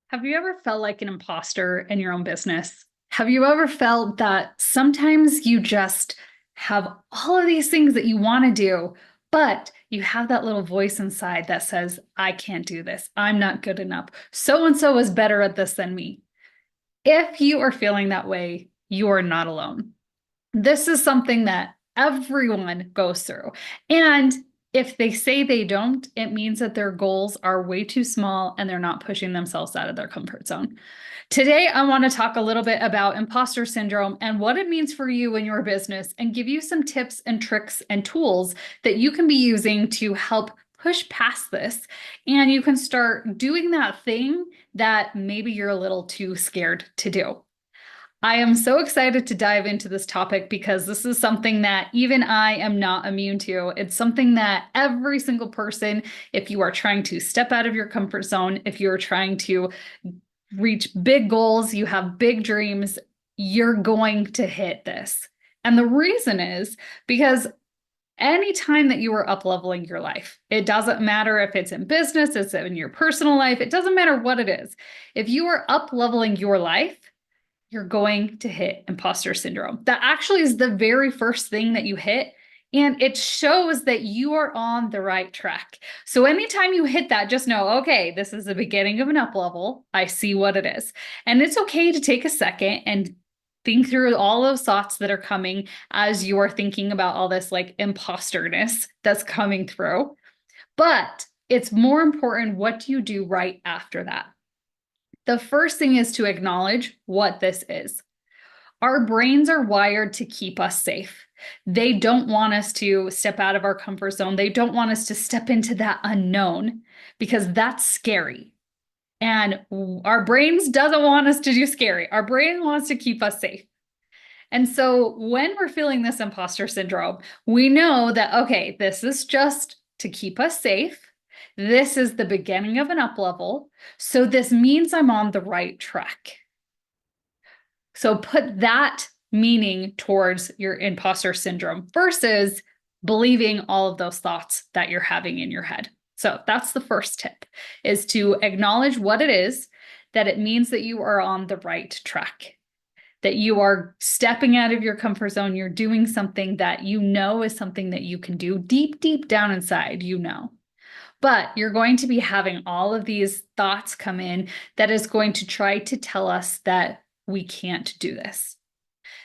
Have you ever felt like an imposter in your own business? Have you ever felt that sometimes you just have all of these things that you want to do, but you have that little voice inside that says, I can't do this. I'm not good enough. So and so is better at this than me. If you are feeling that way, you are not alone. This is something that everyone goes through. And if they say they don't, it means that their goals are way too small and they're not pushing themselves out of their comfort zone. Today, I want to talk a little bit about imposter syndrome and what it means for you in your business and give you some tips and tricks and tools that you can be using to help push past this. And you can start doing that thing that maybe you're a little too scared to do. I am so excited to dive into this topic because this is something that even I am not immune to. It's something that every single person, if you are trying to step out of your comfort zone, if you're trying to reach big goals, you have big dreams, you're going to hit this. And the reason is because anytime that you are up leveling your life, it doesn't matter if it's in business, it's in your personal life, it doesn't matter what it is. If you are up leveling your life, you're going to hit imposter syndrome. That actually is the very first thing that you hit. And it shows that you are on the right track. So anytime you hit that, just know, okay, this is the beginning of an up level. I see what it is. And it's okay to take a second and think through all those thoughts that are coming as you are thinking about all this like imposterness that's coming through. But it's more important, what do you do right after that? The first thing is to acknowledge what this is. Our brains are wired to keep us safe. They don't want us to step out of our comfort zone. They don't want us to step into that unknown because that's scary. And our brains doesn't want us to do scary. Our brain wants to keep us safe. And so when we're feeling this imposter syndrome, we know that, okay, this is just to keep us safe. This is the beginning of an up level. So this means I'm on the right track. So put that meaning towards your imposter syndrome versus believing all of those thoughts that you're having in your head. So that's the first tip, is to acknowledge what it is, that it means that you are on the right track, that you are stepping out of your comfort zone. You're doing something that you know is something that you can do deep, deep down inside, you know. But you're going to be having all of these thoughts come in that is going to try to tell us that we can't do this.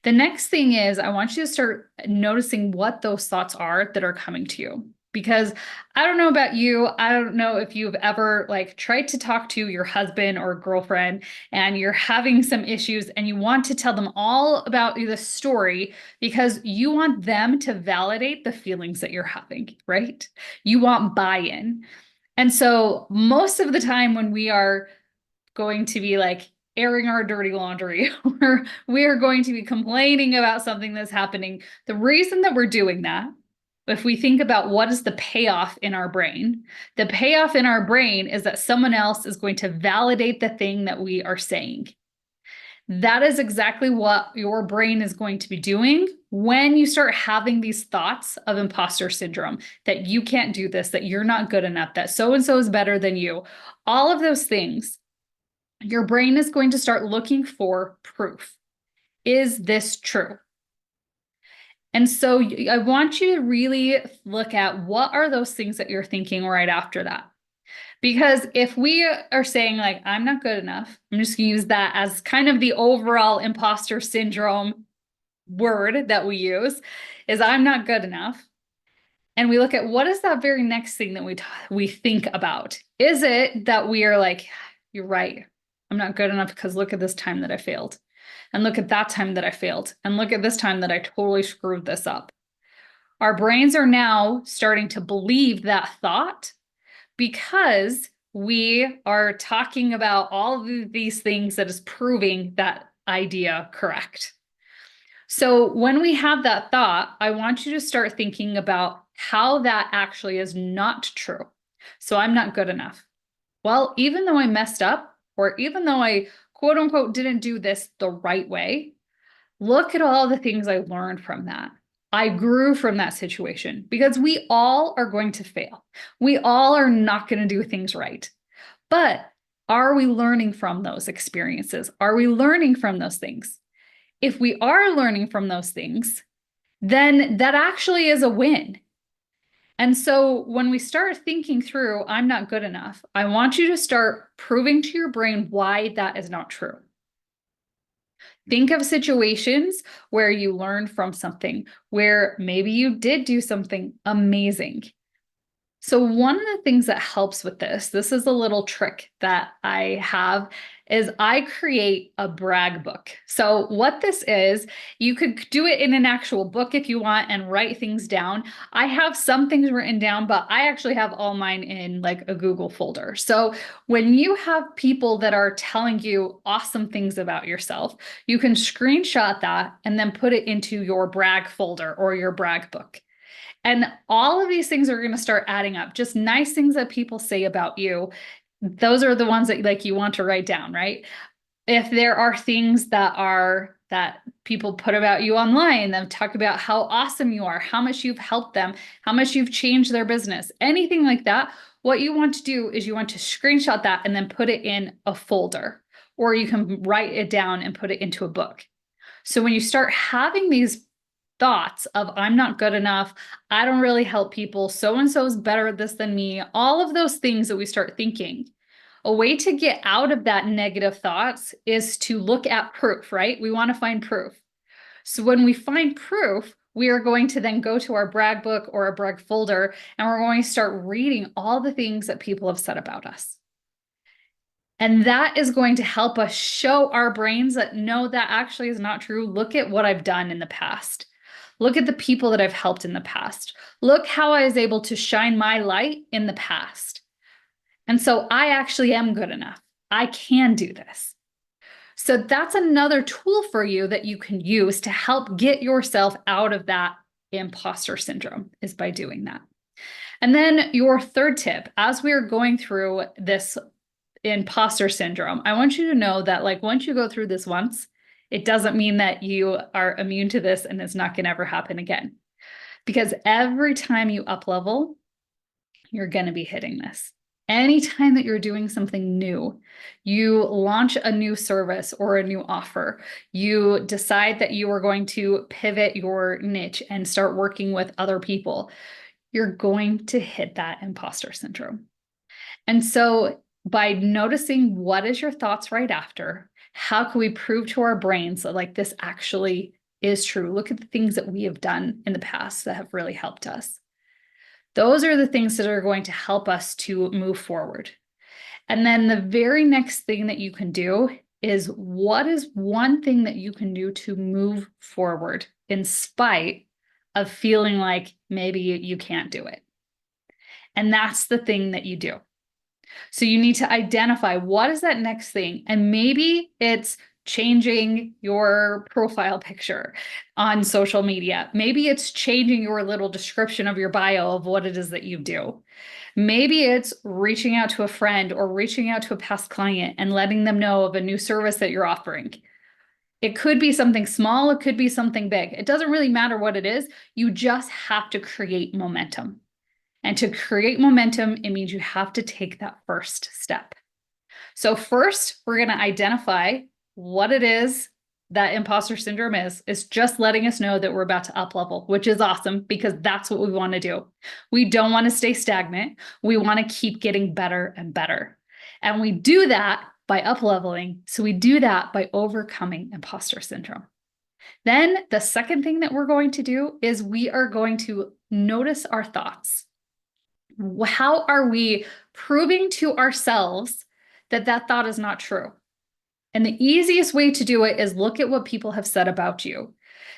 The next thing is I want you to start noticing what those thoughts are that are coming to you. Because I don't know about you, I don't know if you've ever like tried to talk to your husband or girlfriend and you're having some issues and you want to tell them all about the story because you want them to validate the feelings that you're having, right? You want buy-in. And so most of the time when we are going to be like airing our dirty laundry or we are going to be complaining about something that's happening, the reason that we're doing that, if we think about what is the payoff in our brain, the payoff in our brain is that someone else is going to validate the thing that we are saying. That is exactly what your brain is going to be doing when you start having these thoughts of imposter syndrome, that you can't do this, that you're not good enough, that so-and-so is better than you. All of those things, your brain is going to start looking for proof. Is this true? And so I want you to really look at what are those things that you're thinking right after that. Because if we are saying like, I'm not good enough, I'm just gonna use that as kind of the overall imposter syndrome word that we use, is I'm not good enough. And we look at what is that very next thing that we think about. Is it that we are like, you're right, I'm not good enough because look at this time that I failed. And look at that time that I failed. And look at this time that I totally screwed this up. Our brains are now starting to believe that thought because we are talking about all of these things that is proving that idea correct. So when we have that thought, I want you to start thinking about how that actually is not true. So I'm not good enough. Well, even though I messed up, or even though I quote unquote didn't do this the right way, look at all the things I learned from that. I grew from that situation because we all are going to fail. We all are not going to do things right. But Are we learning from those experiences? Are we learning from those things? If we are learning from those things, then that actually is a win. And so when we start thinking through, I'm not good enough, I want you to start proving to your brain why that is not true. Think of situations where you learned from something, where maybe you did do something amazing. So one of the things that helps with this is a little trick that I have, is I create a brag book. So what this is, you could do it in an actual book if you want and write things down. I have some things written down, but I actually have all mine in like a Google folder. So when you have people that are telling you awesome things about yourself, you can screenshot that and then put it into your brag folder or your brag book. And all of these things are going to start adding up. Just nice things that people say about you. Those are the ones that like you want to write down, right? If there are things that people put about you online, them talk about how awesome you are, how much you've helped them, how much you've changed their business, anything like that, what you want to do is you want to screenshot that and then put it in a folder, or you can write it down and put it into a book. So when you start having these thoughts of I'm not good enough, I don't really help people, so-and-so is better at this than me, all of those things that we start thinking, a way to get out of that negative thoughts is to look at proof, right? We want to find proof. So when we find proof, we are going to then go to our brag book or a brag folder, and we're going to start reading all the things that people have said about us. And that is going to help us show our brains that no, that actually is not true. Look at what I've done in the past. Look at the people that I've helped in the past. Look how I was able to shine my light in the past. And so I actually am good enough. I can do this. So that's another tool for you that you can use to help get yourself out of that imposter syndrome, is by doing that. And then your third tip, as we are going through this imposter syndrome, I want you to know that like once you go through this once, it doesn't mean that you are immune to this and it's not going to ever happen again. Because every time you up level, you're going to be hitting this. Anytime that you're doing something new, you launch a new service or a new offer, you decide that you are going to pivot your niche and start working with other people, you're going to hit that imposter syndrome. And so by noticing what is your thoughts right after, how can we prove to our brains that like this actually is true? Look at the things that we have done in the past that have really helped us. Those are the things that are going to help us to move forward. And then the very next thing that you can do is, what is one thing that you can do to move forward in spite of feeling like maybe you can't do it? And that's the thing that you do. So you need to identify what is that next thing. And maybe it's changing your profile picture on social media. Maybe it's changing your little description of your bio of what it is that you do. Maybe it's reaching out to a friend or reaching out to a past client and letting them know of a new service that you're offering. It could be something small, it could be something big. It doesn't really matter what it is. You just have to create momentum. And to create momentum, it means you have to take that first step. So first, we're going to identify what it is that imposter syndrome is. It's just letting us know that we're about to up level, which is awesome because that's what we want to do. We don't want to stay stagnant. We want to keep getting better and better. And we do that by up leveling. So we do that by overcoming imposter syndrome. Then the second thing that we're going to do is we are going to notice our thoughts. How are we proving to ourselves that that thought is not true? And the easiest way to do it is look at what people have said about you.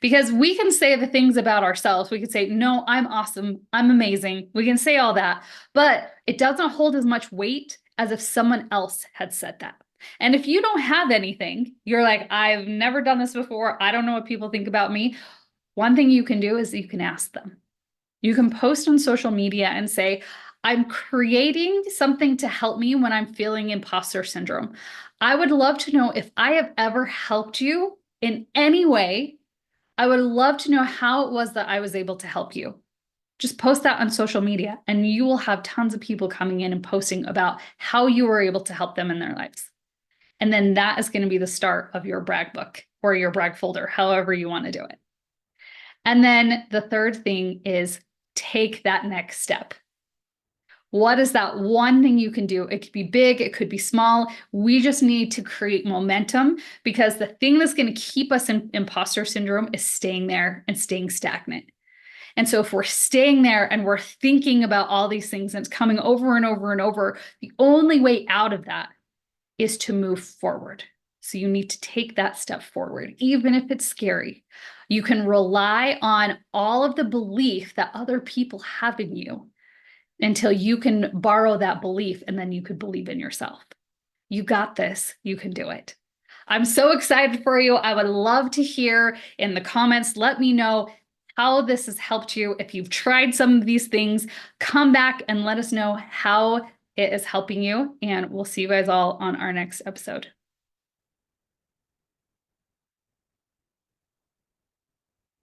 Because we can say the things about ourselves. We can say, no, I'm awesome. I'm amazing. We can say all that, but it doesn't hold as much weight as if someone else had said that. And if you don't have anything, you're like, I've never done this before. I don't know what people think about me. One thing you can do is you can ask them. You can post on social media and say, I'm creating something to help me when I'm feeling imposter syndrome. I would love to know if I have ever helped you in any way. I would love to know how it was that I was able to help you. just post that on social media and you will have tons of people coming in and posting about how you were able to help them in their lives. And then that is going to be the start of your brag book or your brag folder, however you want to do it. And then the third thing is take that next step. What is that one thing you can do? It could be big, it could be small. We just need to create momentum, because the thing that's going to keep us in imposter syndrome is staying there and staying stagnant. And so if we're staying there and we're thinking about all these things and it's coming over and over and over, the only way out of that is to move forward. So you need to take that step forward, even if it's scary. You can rely on all of the belief that other people have in you until you can borrow that belief, and then you could believe in yourself. You got this. You can do it. I'm so excited for you. I would love to hear in the comments. Let me know how this has helped you. If you've tried some of these things, come back and let us know how it is helping you. And we'll see you guys all on our next episode.